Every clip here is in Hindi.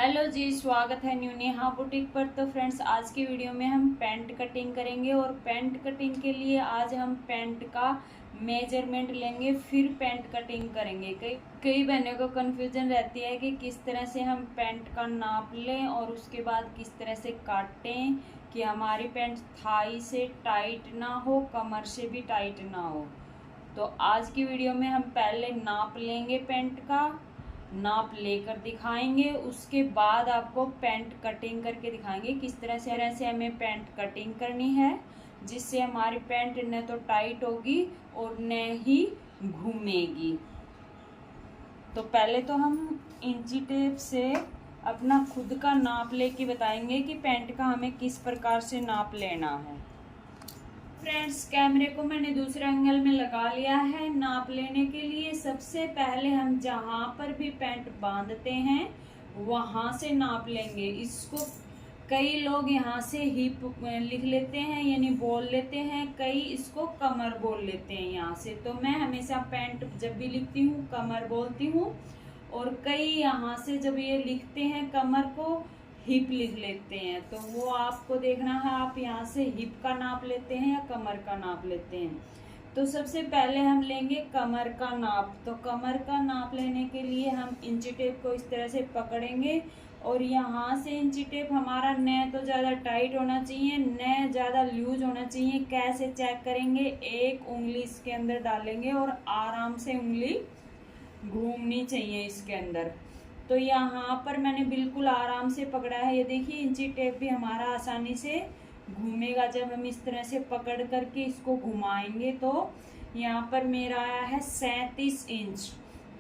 हेलो जी, स्वागत है न्यू नेहा बुटीक पर। तो फ्रेंड्स, आज की वीडियो में हम पैंट कटिंग करेंगे और पैंट कटिंग के लिए आज हम पैंट का मेजरमेंट लेंगे, फिर पैंट कटिंग करेंगे। कई बहनों को कन्फ्यूजन रहती है कि किस तरह से हम पैंट का नाप लें और उसके बाद किस तरह से काटें कि हमारी पैंट थाई से टाइट ना हो, कमर से भी टाइट ना हो। तो आज की वीडियो में हम पहले नाप लेंगे, पैंट का नाप लेकर दिखाएंगे, उसके बाद आपको पैंट कटिंग करके दिखाएंगे किस तरह से हमें पैंट कटिंग करनी है, जिससे हमारी पैंट न तो टाइट होगी और न ही घूमेगी। तो पहले तो हम इंची टेप से अपना खुद का नाप लेके बताएंगे कि पैंट का हमें किस प्रकार से नाप लेना है। फ्रेंड्स, कैमरे को मैंने दूसरे एंगल में लगा लिया है। नाप लेने के लिए सबसे पहले हम जहां पर भी पैंट बांधते हैं वहां से नाप लेंगे। इसको कई लोग यहाँ से हिप लिख लेते हैं, यानी बोल लेते हैं, कई इसको कमर बोल लेते हैं यहाँ से। तो मैं हमेशा पैंट जब भी लिखती हूँ कमर बोलती हूँ, और कई यहाँ से जब ये लिखते हैं कमर को हिप लिख लेते हैं। तो वो आपको देखना है, आप यहाँ से हिप का नाप लेते हैं या कमर का नाप लेते हैं। तो सबसे पहले हम लेंगे कमर का नाप। तो कमर का नाप लेने के लिए हम इंची टेप को इस तरह से पकड़ेंगे और यहाँ से इंची टेप हमारा न तो ज़्यादा टाइट होना चाहिए न ज़्यादा लूज होना चाहिए। कैसे चेक करेंगे, एक उंगली इसके अंदर डालेंगे और आराम से उंगली घूमनी चाहिए इसके अंदर। तो यहाँ पर मैंने बिल्कुल आराम से पकड़ा है, ये देखिए इंची टेप भी हमारा आसानी से घूमेगा जब हम इस तरह से पकड़ करके इसको घुमाएंगे। तो यहाँ पर मेरा आया है 37 इंच।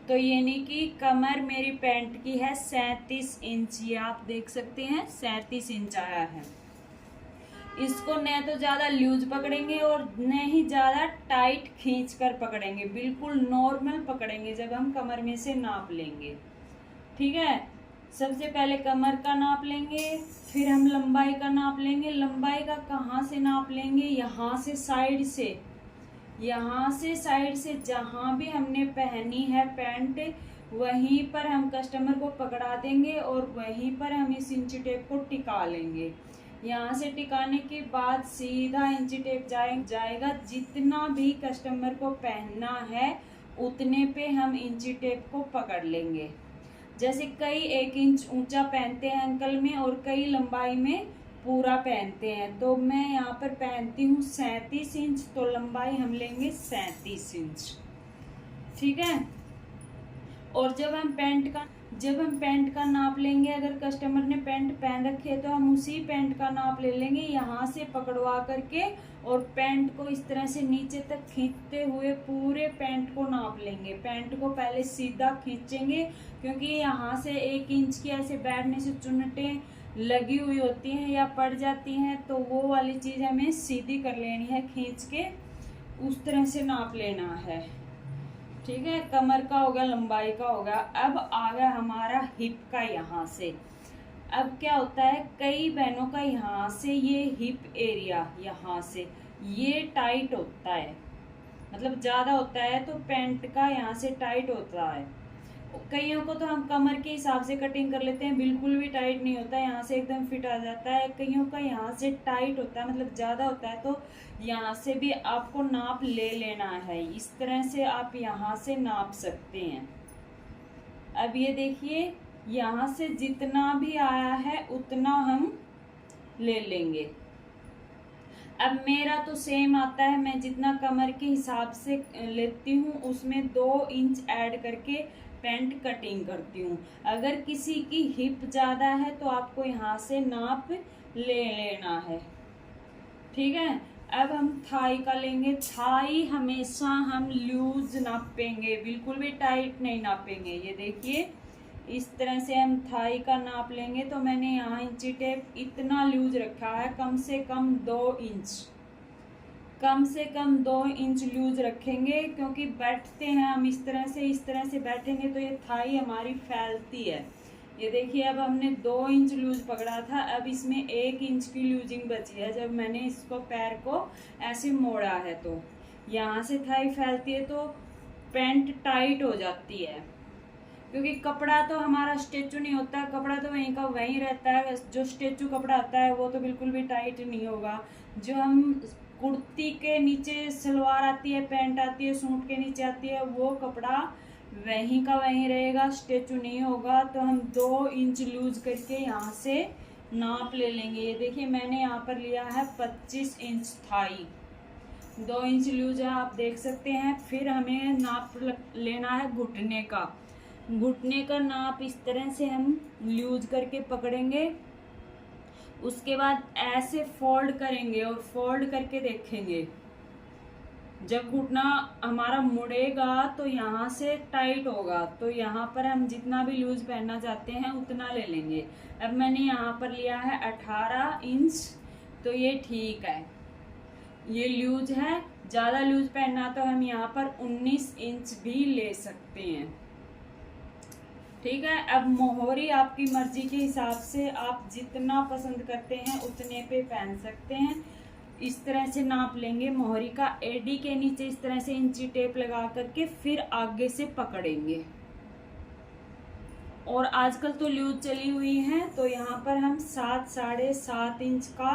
तो यानी कि कमर मेरी पैंट की है 37 इंच, ये आप देख सकते हैं 37 इंच आया है। इसको न तो ज़्यादा लूज पकड़ेंगे और न ही ज़्यादा टाइट खींच कर पकड़ेंगे, बिल्कुल नॉर्मल पकड़ेंगे जब हम कमर में से नाप लेंगे। ठीक है, सबसे पहले कमर का नाप लेंगे, फिर हम लंबाई का नाप लेंगे। लंबाई का कहाँ से नाप लेंगे, यहाँ से साइड से, यहाँ से साइड से जहाँ भी हमने पहनी है पैंट वहीं पर हम कस्टमर को पकड़ा देंगे और वहीं पर हम इस इंची टेप को टिका लेंगे। यहाँ से टिकाने के बाद सीधा इंची टेप जाएगा, जितना भी कस्टमर को पहनना है उतने पे हम इंची टेप को पकड़ लेंगे। जैसे कई 1 इंच ऊंचा पहनते हैं अंकल में और कई लंबाई में पूरा पहनते हैं। तो मैं यहाँ पर पहनती हूँ 37 इंच, तो लंबाई हम लेंगे 37 इंच। ठीक है, और जब हम पैंट का नाप लेंगे, अगर कस्टमर ने पैंट पहन रखी है तो हम उसी पैंट का नाप ले लेंगे, यहाँ से पकड़वा करके और पैंट को इस तरह से नीचे तक खींचते हुए पूरे पैंट को नाप लेंगे। पैंट को पहले सीधा खींचेंगे क्योंकि यहाँ से 1 इंच की ऐसे बैठने से चुन्नटें लगी हुई होती हैं या पड़ जाती हैं, तो वो वाली चीज़ हमें सीधी कर लेनी है, खींच के उस तरह से नाप लेना है। ठीक है, कमर का हो गया, लंबाई का हो गया। अब आ गया हमारा हिप का। यहाँ से अब क्या होता है, कई बहनों का यहाँ से ये हिप एरिया यहाँ से ये टाइट होता है, मतलब ज़्यादा होता है, तो पैंट का यहाँ से टाइट होता है। कईयों को तो हम कमर के हिसाब से कटिंग कर लेते हैं, बिल्कुल भी टाइट नहीं होता है, यहाँ से एकदम फिट आ जाता है। कईयों का यहाँ से टाइट होता है, मतलब ज़्यादा होता है, तो यहाँ से भी आपको नाप ले लेना है। इस तरह से आप यहाँ से नाप सकते हैं। अब ये देखिए, यहाँ से जितना भी आया है उतना हम ले लेंगे। अब मेरा तो सेम आता है, मैं जितना कमर के हिसाब से लेती हूँ उसमें 2 इंच ऐड करके पैंट कटिंग करती हूँ। अगर किसी की हिप ज़्यादा है तो आपको यहाँ से नाप ले लेना है। ठीक है, अब हम थाई का लेंगे। थाई हमेशा हम लूज नापेंगे, बिल्कुल भी टाइट नहीं नापेंगे। ये देखिए, इस तरह से हम थाई का नाप लेंगे। तो मैंने यहाँ इंची टेप इतना लूज रखा है, कम से कम 2 इंच, कम से कम 2 इंच लूज रखेंगे, क्योंकि बैठते हैं हम इस तरह से बैठेंगे तो ये थाई हमारी फैलती है। ये देखिए, अब हमने 2 इंच लूज पकड़ा था, अब इसमें 1 इंच की लूजिंग बची है। जब मैंने इसको पैर को ऐसे मोड़ा है तो यहाँ से थाई फैलती है, तो पैंट टाइट हो जाती है। क्योंकि कपड़ा तो हमारा स्टेचू नहीं होता, कपड़ा तो वहीं का वहीं रहता है। जो स्टेचू कपड़ा आता है वो तो बिल्कुल भी टाइट नहीं होगा। जो हम कुर्ती के नीचे सलवार आती है, पैंट आती है, सूट के नीचे आती है, वो कपड़ा वहीं का वहीं रहेगा, स्टेचू नहीं होगा। तो हम 2 इंच लूज करके यहाँ से नाप ले लेंगे। ये देखिए मैंने यहाँ पर लिया है 25 इंच थाई, 2 इंच लूज है, आप देख सकते हैं। फिर हमें नाप लेना है घुटने का। घुटने का नाप इस तरह से हम लूज करके पकड़ेंगे, उसके बाद ऐसे फोल्ड करेंगे और फोल्ड करके देखेंगे। जब घुटना हमारा मुड़ेगा तो यहाँ से टाइट होगा, तो यहाँ पर हम जितना भी लूज पहनना चाहते हैं उतना ले लेंगे। अब मैंने यहाँ पर लिया है 18 इंच, तो ये ठीक है, ये लूज है। ज़्यादा लूज पहनना तो हम यहाँ पर 19 इंच भी ले सकते हैं, ठीक है। अब मोहरी आपकी मर्जी के हिसाब से आप जितना पसंद करते हैं उतने पे पहन सकते हैं। इस तरह से नाप लेंगे मोहरी का, एडी के नीचे इस तरह से इंची टेप लगा करके फिर आगे से पकड़ेंगे। और आजकल तो लूज चली हुई है, तो यहाँ पर हम 7 साढ़े 7 इंच का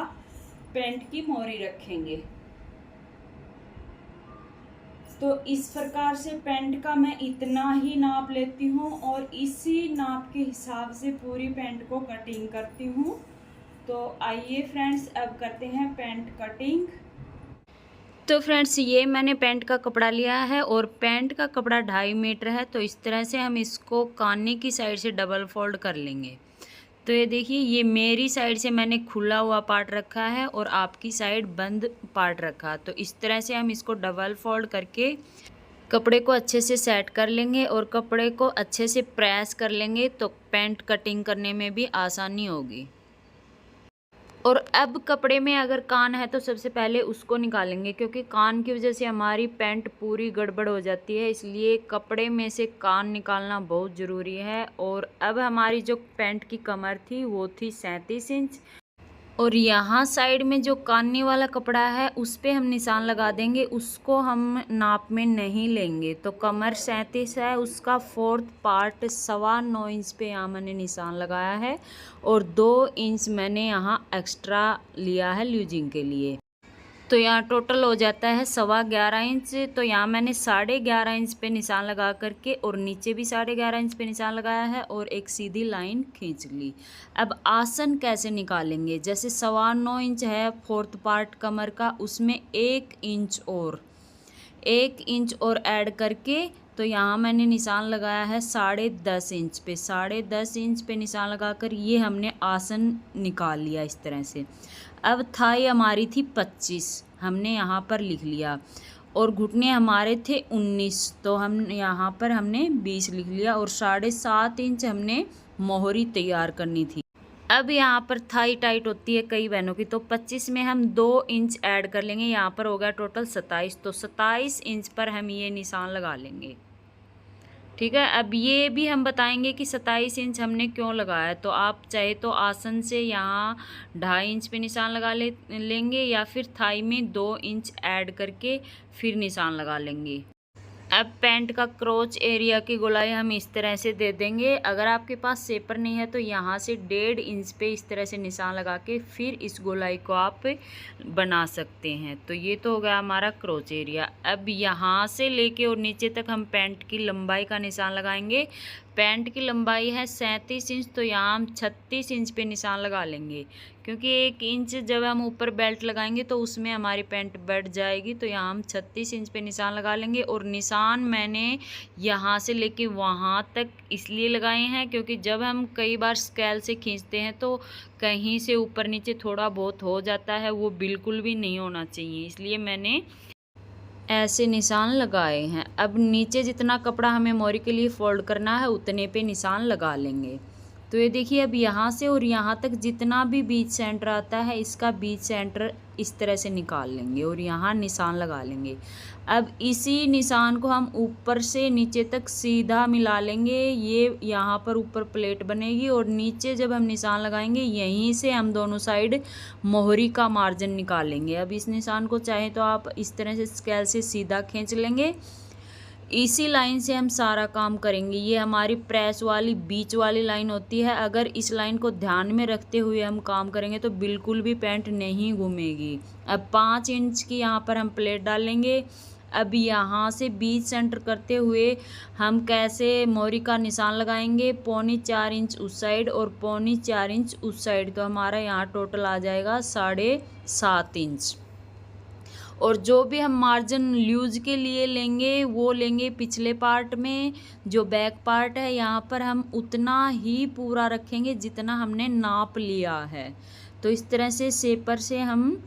पैंट की मोहरी रखेंगे। तो इस प्रकार से पैंट का मैं इतना ही नाप लेती हूँ और इसी नाप के हिसाब से पूरी पैंट को कटिंग करती हूँ। तो आइए फ्रेंड्स अब करते हैं पैंट कटिंग। तो फ्रेंड्स ये मैंने पैंट का कपड़ा लिया है और पैंट का कपड़ा 2.5 मीटर है। तो इस तरह से हम इसको कान्नी की साइड से डबल फोल्ड कर लेंगे। तो ये देखिए, ये मेरी साइड से मैंने खुला हुआ पार्ट रखा है और आपकी साइड बंद पार्ट रखा। तो इस तरह से हम इसको डबल फोल्ड करके कपड़े को अच्छे से सेट कर लेंगे और कपड़े को अच्छे से प्रेस कर लेंगे, तो पैंट कटिंग करने में भी आसानी होगी। और अब कपड़े में अगर कान है तो सबसे पहले उसको निकालेंगे, क्योंकि कान की वजह से हमारी पैंट पूरी गड़बड़ हो जाती है, इसलिए कपड़े में से कान निकालना बहुत ज़रूरी है। और अब हमारी जो पैंट की कमर थी वो थी 37 इंच, और यहाँ साइड में जो कानने वाला कपड़ा है उस पे हम निशान लगा देंगे, उसको हम नाप में नहीं लेंगे। तो कमर 37 है, उसका 4th पार्ट 9.25 इंच पे यहाँ मैंने निशान लगाया है और 2 इंच मैंने यहाँ एक्स्ट्रा लिया है ल्यूजिंग के लिए। तो यहाँ टोटल हो जाता है 11.25 इंच। तो यहाँ मैंने 11.5 इंच पे निशान लगा करके और नीचे भी 11.5 इंच पे निशान लगाया है और एक सीधी लाइन खींच ली। अब आसन कैसे निकालेंगे, जैसे 9.25 इंच है 4th पार्ट कमर का, उसमें 1 इंच और ऐड करके, तो यहाँ मैंने निशान लगाया है 10.5 इंच पे। 10.5 इंच पे निशान लगाकर ये हमने आसन निकाल लिया इस तरह से। अब थाई हमारी थी 25, हमने यहाँ पर लिख लिया, और घुटने हमारे थे 19, तो हम यहाँ पर हमने 20 लिख लिया, और 7.5 इंच हमने मोहरी तैयार करनी थी। अब यहाँ पर थाई टाइट होती है कई बहनों की, तो 25 में हम 2 इंच ऐड कर लेंगे, यहाँ पर हो गया टोटल 27। तो 27 इंच पर हम ये निशान लगा लेंगे, ठीक है। अब ये भी हम बताएंगे कि 27 इंच हमने क्यों लगाया। तो आप चाहे तो आसन से यहाँ 2.5 इंच पे निशान लगा लेंगे, या फिर थाई में 2 इंच ऐड करके फिर निशान लगा लेंगे। अब पैंट का क्रोच एरिया की गोलाई हम इस तरह से दे देंगे। अगर आपके पास सेपर नहीं है तो यहाँ से 1.5 इंच पे इस तरह से निशान लगा के फिर इस गोलाई को आप बना सकते हैं। तो ये तो हो गया हमारा क्रोच एरिया। अब यहाँ से लेके और नीचे तक हम पैंट की लंबाई का निशान लगाएंगे। पैंट की लंबाई है 37 इंच, तो यहाँ हम 36 इंच पे निशान लगा लेंगे, क्योंकि 1 इंच जब हम ऊपर बेल्ट लगाएंगे तो उसमें हमारी पैंट बढ़ जाएगी। तो यहाँ हम 36 इंच पे निशान लगा लेंगे। और निशान मैंने यहाँ से लेके वहाँ तक इसलिए लगाए हैं क्योंकि जब हम कई बार स्केल से खींचते हैं तो कहीं से ऊपर नीचे थोड़ा बहुत हो जाता है, वो बिल्कुल भी नहीं होना चाहिए, इसलिए मैंने ऐसे निशान लगाए हैं। अब नीचे जितना कपड़ा हमें मोरी के लिए फोल्ड करना है उतने पे निशान लगा लेंगे। तो ये देखिए, अब यहाँ से और यहाँ तक जितना भी बीच सेंटर आता है इसका बीच सेंटर इस तरह से निकाल लेंगे और यहाँ निशान लगा लेंगे। अब इसी निशान को हम ऊपर से नीचे तक सीधा मिला लेंगे। ये यहाँ पर ऊपर प्लेट बनेगी और नीचे जब हम निशान लगाएंगे यहीं से हम दोनों साइड मोहरी का मार्जिन निकालेंगे। अब इस निशान को चाहे तो आप इस तरह से स्केल से सीधा खींच लेंगे, इसी लाइन से हम सारा काम करेंगे। ये हमारी प्रेस वाली बीच वाली लाइन होती है। अगर इस लाइन को ध्यान में रखते हुए हम काम करेंगे तो बिल्कुल भी पैंट नहीं घूमेगी। अब 5 इंच की यहाँ पर हम प्लेट डालेंगे। अब यहाँ से बीच सेंटर करते हुए हम कैसे मोरी का निशान लगाएंगे, 4.25 इंच उस साइड और 4.25 इंच उस साइड। तो हमारा यहाँ टोटल आ जाएगा 7.5 इंच। और जो भी हम मार्जिन लूज के लिए लेंगे वो लेंगे पिछले पार्ट में। जो बैक पार्ट है यहाँ पर हम उतना ही पूरा रखेंगे जितना हमने नाप लिया है। तो इस तरह से शेपर से हम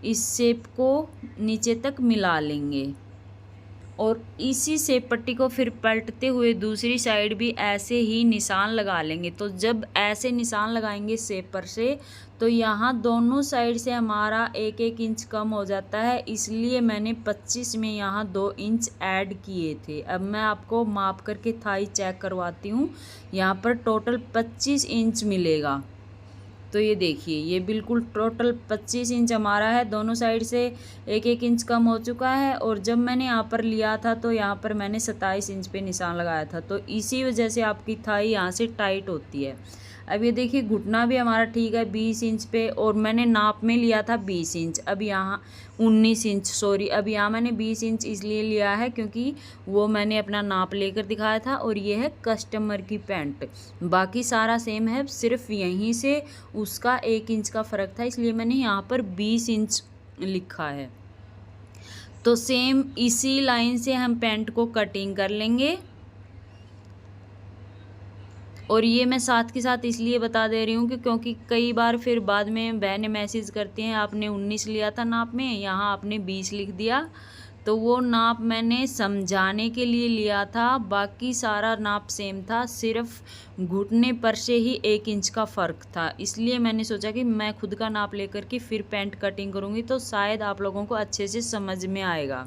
इस शेप को नीचे तक मिला लेंगे और इसी शेप पट्टी को फिर पलटते हुए दूसरी साइड भी ऐसे ही निशान लगा लेंगे। तो जब ऐसे निशान लगाएंगे शेपर से तो यहाँ दोनों साइड से हमारा 1-1 इंच कम हो जाता है, इसलिए मैंने 25 में यहाँ 2 इंच ऐड किए थे। अब मैं आपको माप करके थाई चेक करवाती हूँ। यहाँ पर टोटल 25 इंच मिलेगा। तो ये देखिए, ये बिल्कुल टोटल 25 इंच हमारा है। दोनों साइड से 1-1 इंच कम हो चुका है। और जब मैंने यहाँ पर लिया था तो यहाँ पर मैंने 27 इंच पे निशान लगाया था। तो इसी वजह से आपकी थाई यहाँ से टाइट होती है। अब ये देखिए, घुटना भी हमारा ठीक है 20 इंच पे, और मैंने नाप में लिया था 20 इंच। अब यहाँ 19 इंच, सॉरी, अब यहाँ मैंने 20 इंच इसलिए लिया है क्योंकि वो मैंने अपना नाप लेकर दिखाया था। और ये है कस्टमर की पैंट, बाकी सारा सेम है, सिर्फ यहीं से उसका 1 इंच का फ़र्क था, इसलिए मैंने यहाँ पर 20 इंच लिखा है। तो सेम इसी लाइन से हम पैंट को कटिंग कर लेंगे। और ये मैं साथ के साथ इसलिए बता दे रही हूँ कि क्योंकि कई बार फिर बाद में बहनें मैसेज करती हैं, आपने 19 लिया था नाप में, यहाँ आपने 20 लिख दिया। तो वो नाप मैंने समझाने के लिए लिया था, बाकी सारा नाप सेम था, सिर्फ घुटने पर से ही 1 इंच का फ़र्क था। इसलिए मैंने सोचा कि मैं खुद का नाप लेकर के फिर पैंट कटिंग करूँगी तो शायद आप लोगों को अच्छे से समझ में आएगा।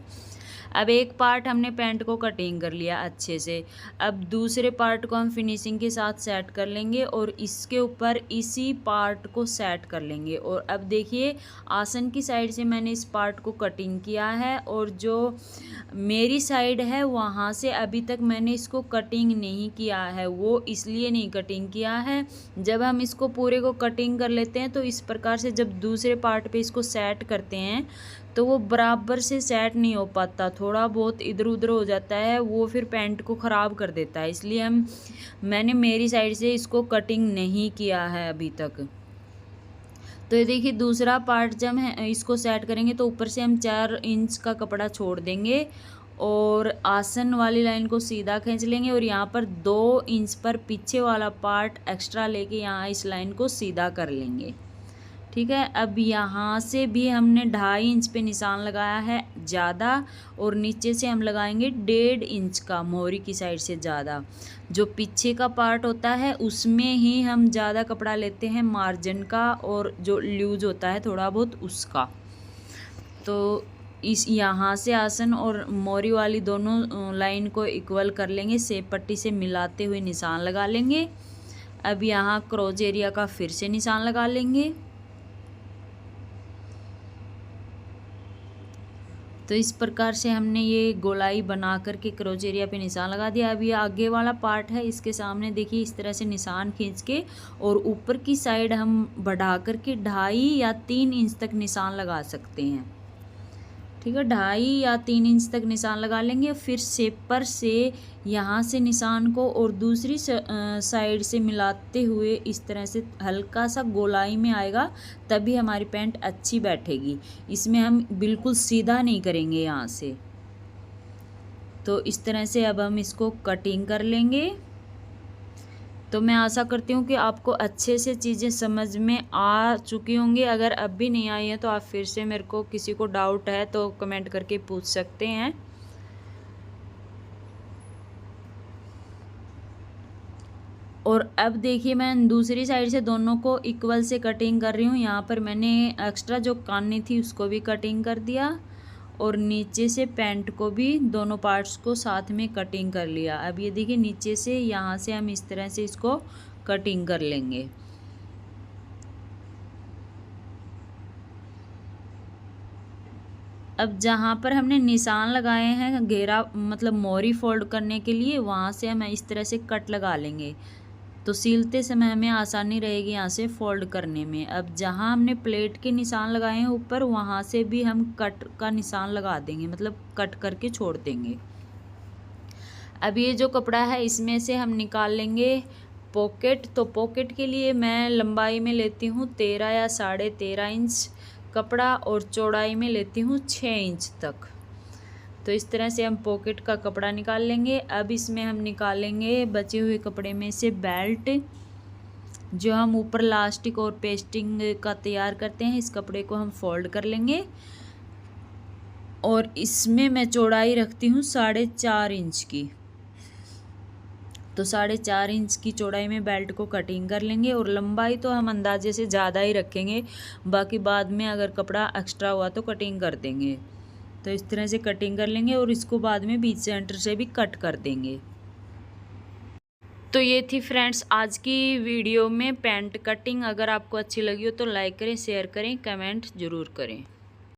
अब एक पार्ट हमने पैंट को कटिंग कर लिया अच्छे से। अब दूसरे पार्ट को हम फिनिशिंग के साथ सेट कर लेंगे और इसके ऊपर इसी पार्ट को सेट कर लेंगे। और अब देखिए, आसन की साइड से मैंने इस पार्ट को कटिंग किया है और जो मेरी साइड है वहाँ से अभी तक मैंने इसको कटिंग नहीं किया है। वो इसलिए नहीं कटिंग किया है, जब हम इसको पूरे को कटिंग कर लेते हैं तो इस प्रकार से जब दूसरे पार्ट पे इसको सेट करते हैं तो वो बराबर से सेट नहीं हो पाता, थोड़ा बहुत इधर उधर हो जाता है, वो फिर पैंट को ख़राब कर देता है। इसलिए मैंने मेरी साइड से इसको कटिंग नहीं किया है अभी तक। तो ये देखिए, दूसरा पार्ट जब है इसको सेट करेंगे तो ऊपर से हम 4 इंच का कपड़ा छोड़ देंगे और आसन वाली लाइन को सीधा खींच लेंगे और यहाँ पर 2 इंच पर पीछे वाला पार्ट एक्स्ट्रा लेके यहाँ इस लाइन को सीधा कर लेंगे। ठीक है। अब यहाँ से भी हमने 2.5 इंच पे निशान लगाया है ज़्यादा और नीचे से हम लगाएंगे 1.5 इंच का, मोहरी की साइड से ज़्यादा। जो पीछे का पार्ट होता है उसमें ही हम ज़्यादा कपड़ा लेते हैं मार्जिन का, और जो लूज होता है थोड़ा बहुत उसका। तो इस यहाँ से आसन और मोरी वाली दोनों लाइन को इक्वल कर लेंगे, शेप पट्टी से मिलाते हुए निशान लगा लेंगे। अब यहाँ क्रॉच एरिया का फिर से निशान लगा लेंगे। तो इस प्रकार से हमने ये गोलाई बना करके क्रॉच एरिया पे निशान लगा दिया। अब ये आगे वाला पार्ट है, इसके सामने देखिए इस तरह से निशान खींच के और ऊपर की साइड हम बढ़ा करके 2.5 या 3 इंच तक निशान लगा सकते हैं। ठीक है, 2.5 या 3 इंच तक निशान लगा लेंगे। फिर शेपर से यहाँ से निशान को और दूसरी साइड से मिलाते हुए इस तरह से हल्का सा गोलाई में आएगा, तभी हमारी पैंट अच्छी बैठेगी। इसमें हम बिल्कुल सीधा नहीं करेंगे यहाँ से। तो इस तरह से अब हम इसको कटिंग कर लेंगे। तो मैं आशा करती हूँ कि आपको अच्छे से चीज़ें समझ में आ चुकी होंगी। अगर अब भी नहीं आई है तो आप फिर से, मेरे को किसी को डाउट है तो कमेंट करके पूछ सकते हैं। और अब देखिए, मैं दूसरी साइड से दोनों को इक्वल से कटिंग कर रही हूँ। यहाँ पर मैंने एक्स्ट्रा जो कानी थी उसको भी कटिंग कर दिया और नीचे से पैंट को भी दोनों पार्ट्स को साथ में कटिंग कर लिया। अब ये देखिए, नीचे से यहाँ से हम इस तरह से इसको कटिंग कर लेंगे। अब जहाँ पर हमने निशान लगाए हैं घेरा मतलब मोरी फोल्ड करने के लिए, वहाँ से हम इस तरह से कट लगा लेंगे, तो सीलते समय हमें आसानी रहेगी यहाँ से फोल्ड करने में। अब जहाँ हमने प्लेट के निशान लगाए हैं ऊपर, वहाँ से भी हम कट का निशान लगा देंगे, मतलब कट करके छोड़ देंगे। अब ये जो कपड़ा है इसमें से हम निकाल लेंगे पॉकेट। तो पॉकेट के लिए मैं लंबाई में लेती हूँ 13 या 13.5 इंच कपड़ा और चौड़ाई में लेती हूँ 6 इंच तक। तो इस तरह से हम पॉकेट का कपड़ा निकाल लेंगे। अब इसमें हम निकालेंगे बचे हुए कपड़े में से बेल्ट, जो हम ऊपर लास्टिक और पेस्टिंग का तैयार करते हैं। इस कपड़े को हम फोल्ड कर लेंगे और इसमें मैं चौड़ाई रखती हूँ 4.5 इंच की। तो 4.5 इंच की चौड़ाई में बेल्ट को कटिंग कर लेंगे और लंबाई तो हम अंदाजे से ज़्यादा ही रखेंगे, बाकी बाद में अगर कपड़ा एक्स्ट्रा हुआ तो कटिंग कर देंगे। तो इस तरह से कटिंग कर लेंगे और इसको बाद में बीच सेंटर से भी कट कर देंगे। तो ये थी फ्रेंड्स आज की वीडियो में पैंट कटिंग। अगर आपको अच्छी लगी हो तो लाइक करें, शेयर करें, कमेंट ज़रूर करें।